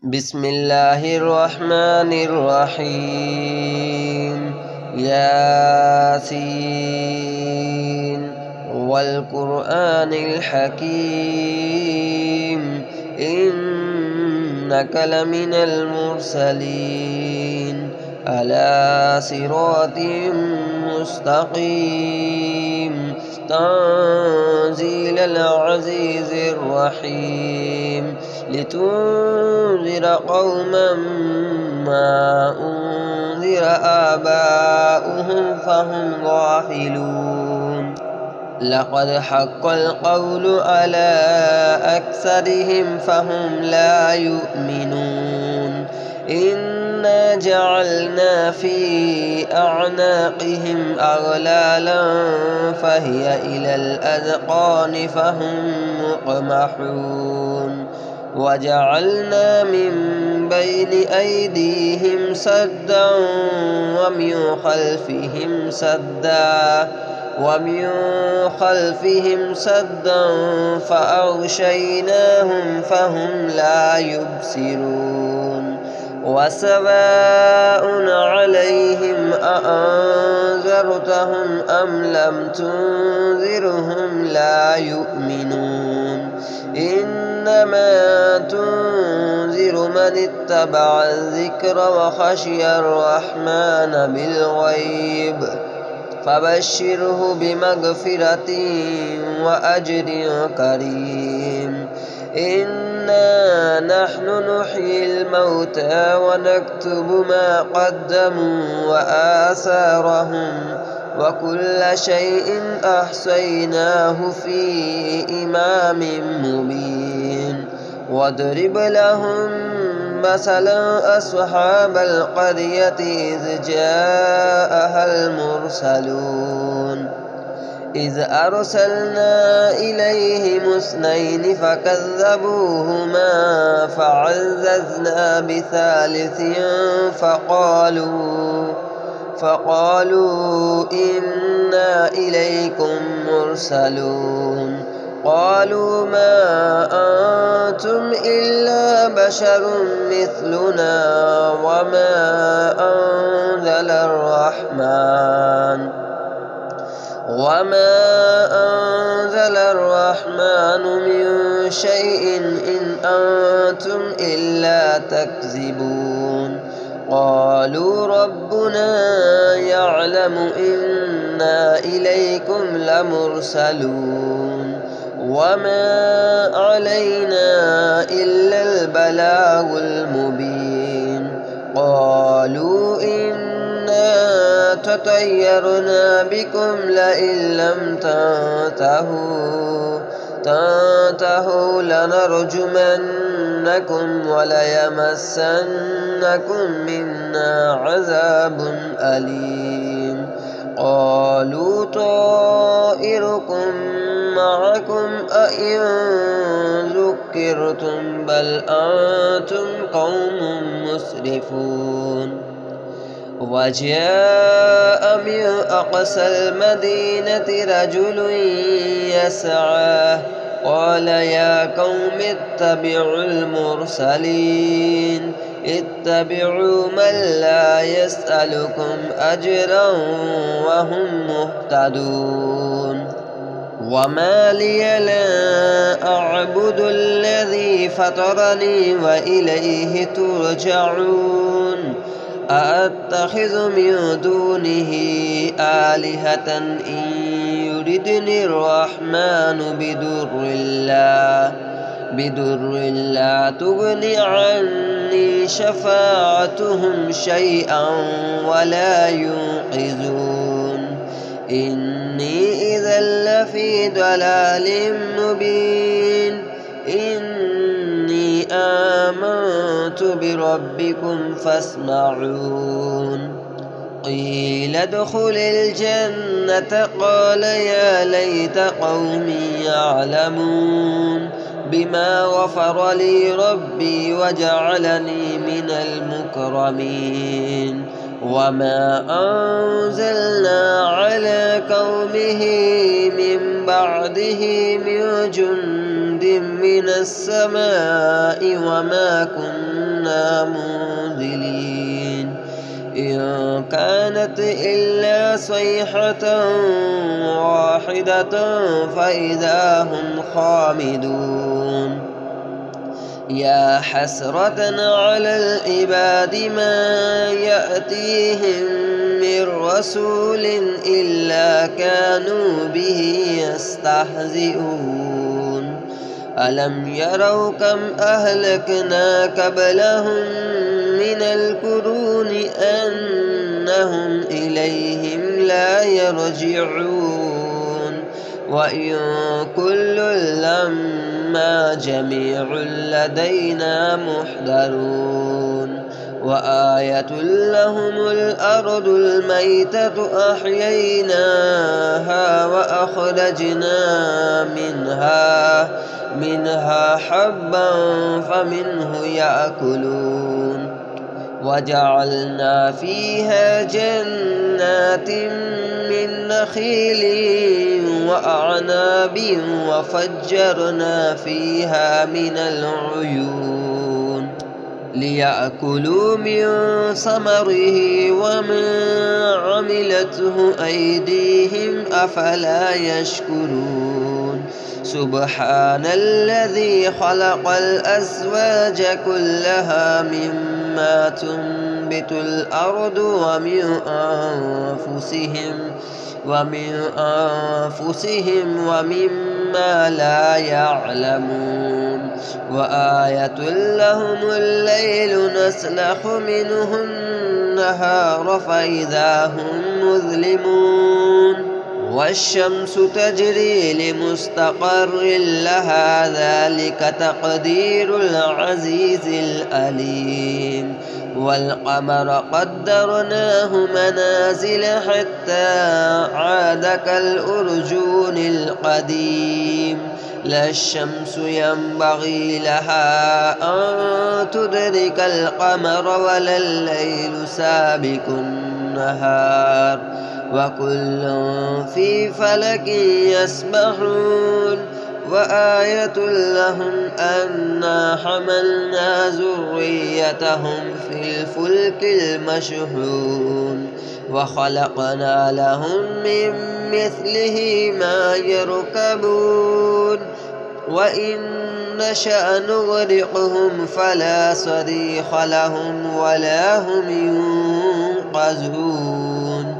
بسم الله الرحمن الرحيم ياسين والقرآن الحكيم إنك لمن المرسلين على صراط مستقيم تنزيل العزيز الرحيم لتنذر قوما ما أنذر آباؤهم فهم غافلون لقد حق القول على أكثرهم فهم لا يؤمنون إنا جعلنا في أعناقهم أغلالا فهي إلى الأذقان فهم مقمحون وجعلنا من بين أيديهم سدا ومن خلفهم سدا فأغشيناهم فهم لا يبصرون وسواء عليهم أأنذرتهم أم لم تنذرهم لا يؤمنون إنما تنذر من اتبع الذكر وخشي الرحمن بالغيب فبشره بمغفرة وأجر كريم إنا نحن نحيي الموتى ونكتب ما قدموا وآثارهم وكل شيء أحصيناه في إمام مبين واضرب لهم مثلا أصحاب القرية إذ جاءها المرسلون إذ أرسلنا إليهم اثنين فكذبوهما فعززنا بثالث فقالوا إنا إليكم مرسلون قالوا ما أنتم إلا بشر مثلنا وما أنزل الرحمن من شيء إن أنتم إلا تكذبون قالوا ربنا يعلم إنا إليكم لمرسلون وما علينا إلا البلاغ المبين قالوا إنا تطيرنا بكم لئن لم تنتهوا لنرجمنكم وليمسنكم منا عذاب أليم قالوا طائركم معكم أئن ذكرتم بل أنتم قوم مسرفون وجاء من أقصى المدينة رجل يسعى قال يا قوم اتبعوا المرسلين اتبعوا من لا يسألكم أجرا وهم مهتدون وما لي لا أعبد الذي فطرني وإليه ترجعون أأتخذ من دونه آلهة إن يردني الرحمن بدر لا تغني عني شفاعتهم شيئا ولا ينقذون إني إذا لفي ضلال مبين إني آمنت بربكم فاسمعون قيل ادخل الجنة قال يا ليت قومي يعلمون بما غفر لي ربي وجعلني من المكرمين وما أنزلنا على قومه من بعده من جند من السماء وما كنا كنا منزلين إن كانت إلا صيحة واحدة فإذا هم خامدون يا حسرة على العباد ما يأتيهم من رسول إلا كانوا به يستهزئون ألم يروا كم أهلكنا قبلهم من القرون أنهم إليهم لا يرجعون وإن كل لما جميع لدينا محضرون وآية لهم الأرض الميتة أحييناها وأخرجنا منها حبا فمنه يأكلون وجعلنا فيها جنات من نخيل وأعناب وفجرنا فيها من العيون ليأكلوا من ثمره ومن عملته أيديهم أفلا يشكرون سبحان الذي خلق الأزواج كلها مما تنبت الأرض ومن أنفسهم ومما لا يعلمون وآية لهم الليل نسلخ منه النهار فإذا هم مظلمون والشمس تجري لمستقر لها ذلك تقدير العزيز العليم والقمر قدرناه منازل حتى عاد كالأرجون القديم لا الشمس ينبغي لها أن تدرك القمر ولا الليل سابق النهار وكل في فلك يسبحون وآية لهم أنا حملنا ذريتهم في الفلك المشحون وخلقنا لهم من مثله ما يركبون وإن نشأ نغرقهم فلا صريخ لهم ولا هم ينقذون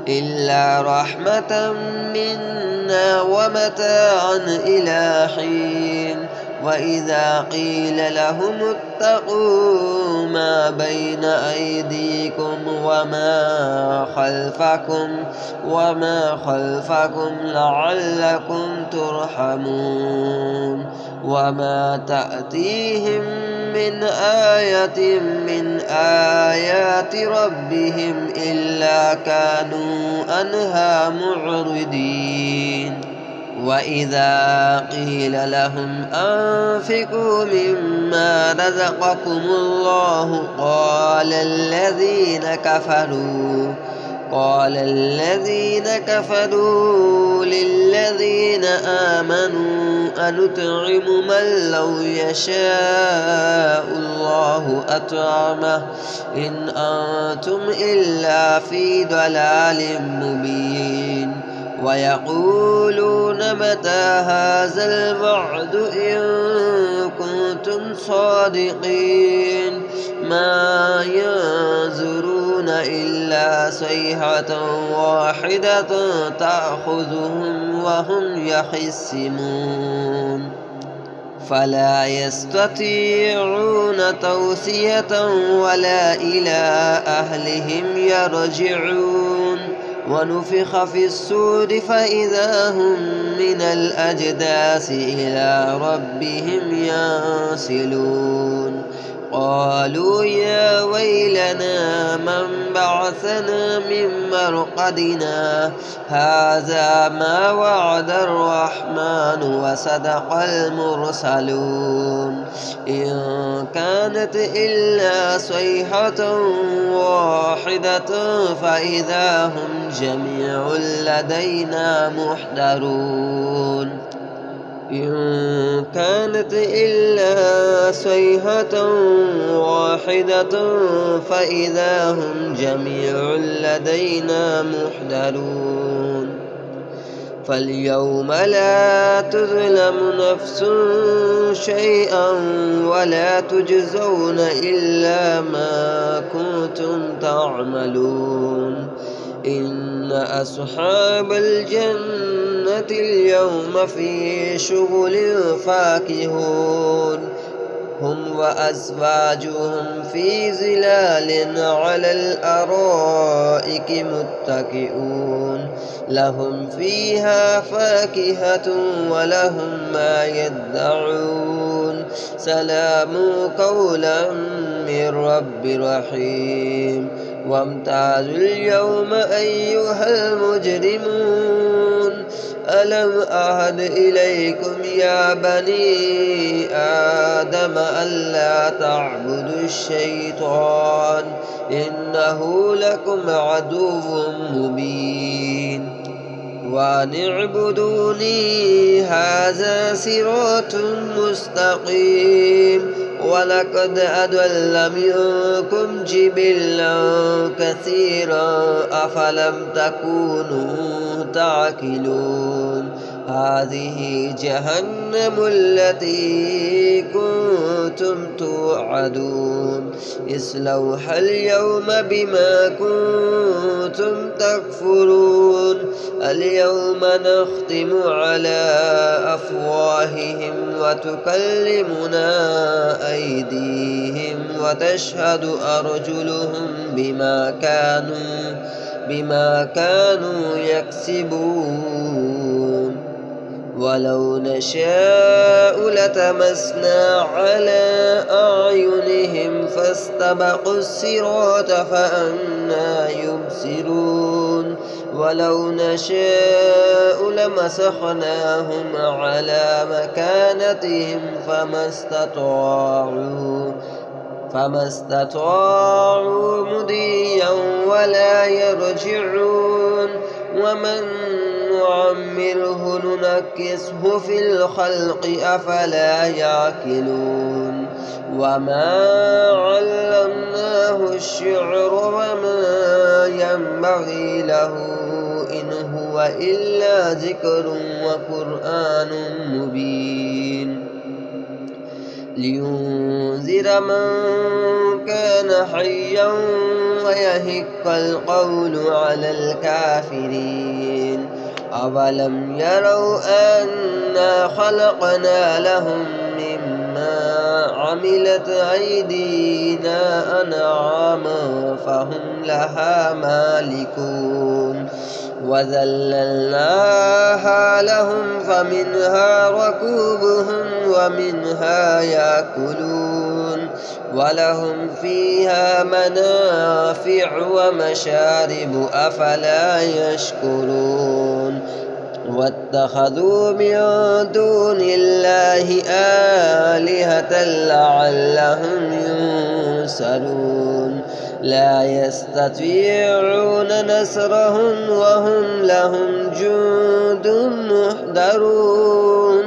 إلا رحمة منا ومتاعا إلى حين وإذا قيل لهم اتقوا ما بين أيديكم وما خلفكم لعلكم ترحمون وما تأتيهم من آية من آيات ربهم إلا كانوا عنها معرضين وإذا قيل لهم أنفقوا مما رزقكم الله قال الذين كفروا للذين آمنوا أنطعم من لو يشاء الله أطعمه إن أنتم إلا في ضلال مبين ويقولون متى هذا الوعد إن كنتم صادقين ما ينظرون إلا صيحة واحدة تأخذهم وهم يخصمون فلا يستطيعون توصية ولا إلى أهلهم يرجعون ونفخ في الصور فإذا هم من الأجداث إلى ربهم ينسلون قالوا يا ويلنا من بعثنا من مرقدنا هذا ما وعد الرحمن وصدق المرسلون إن كانت إلا صيحة واحدة فإذا هم جميع لدينا محضرون إن كانت إلا صيحة واحدة واحدة فإذا هم جميع لدينا محضرون فاليوم لا تظلم نفس شيئا ولا تجزون إلا ما كنتم تعملون إن أصحاب الجنة اليوم في شغل فاكهون هم وأزواجهم في ظلال على الأرائك متكئون لهم فيها فاكهة ولهم ما يدعون سلام قولا من رب رحيم وامتازوا اليوم أيها المجرمون ألم أعهد إليكم يا بني آدم ألا تعبدوا الشيطان إنه لكم عدو مبين وأن اعبدوني هذا صراط مستقيم ولقد أضل منكم جبلا كثيرا أفلم تكونوا تعقلون هذه جهنم التي كنتم توعدون اصلوها اليوم بما كنتم تكفرون اليوم نختم على أفواههم وتكلمنا أيديهم وتشهد أرجلهم بما كانوا يكسبون ولو نشاء لتمسنا على أعينهم فاستبقوا الصراط فأنى يبصرون ولو نشاء لمسخناهم على مكانتهم فما استطاعوا مضيا ولا يرجعون ومن نعمره ننكسه في الخلق أفلا يعقلون وما علمناه الشعر وما ينبغي له إن هو إلا ذكر وقرآن مبين لينذر من كان حيا ويهق القول على الكافرين أولم يروا أنا خلقنا لهم مما عملت أيدينا أنعاما فهم لها مالكون وذللناها لهم فمنها ركوبهم ومنها يأكلون ولهم فيها منافع ومشارب أفلا يشكرون واتخذوا من دون الله آلهة لعلهم ينصرون لا يستطيعون نصرهم وهم لهم جند محضرون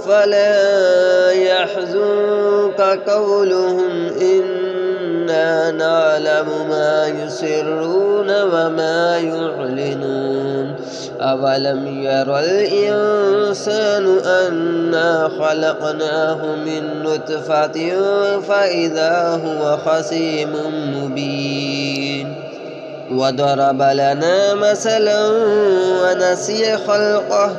فلا يحزنك قولهم إنا نعلم ما يسرون وما يعلنون أولم ير الإنسان أنا خلقناه من نطفة فإذا هو خصيم مبين وضرب لنا مثلا ونسي خلقه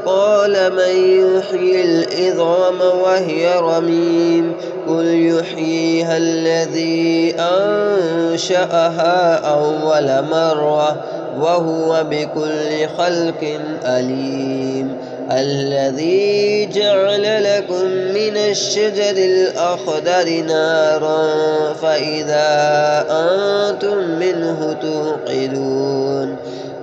قال من يحيي العظام وهي رميم قل يحييها الذي أنشأها أول مرة وهو بكل خلق أليم الذي جعل لكم من الشجر الأخضر نارا فإذا أنتم منه توقدون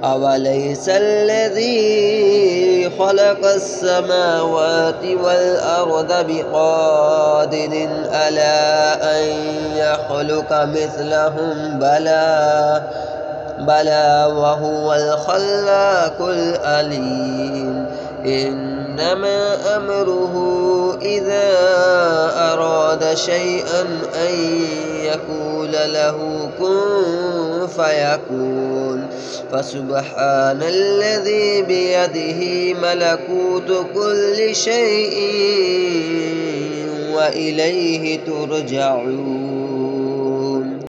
أوليس الذي خلق السماوات والأرض بقادر على أن يخلق مثلهم بلى وهو الخلاق العليم إنما أمره إذا أراد شيئا أن يقول له كن فيكون فسبحان الذي بيده ملكوت كل شيء وإليه ترجعون.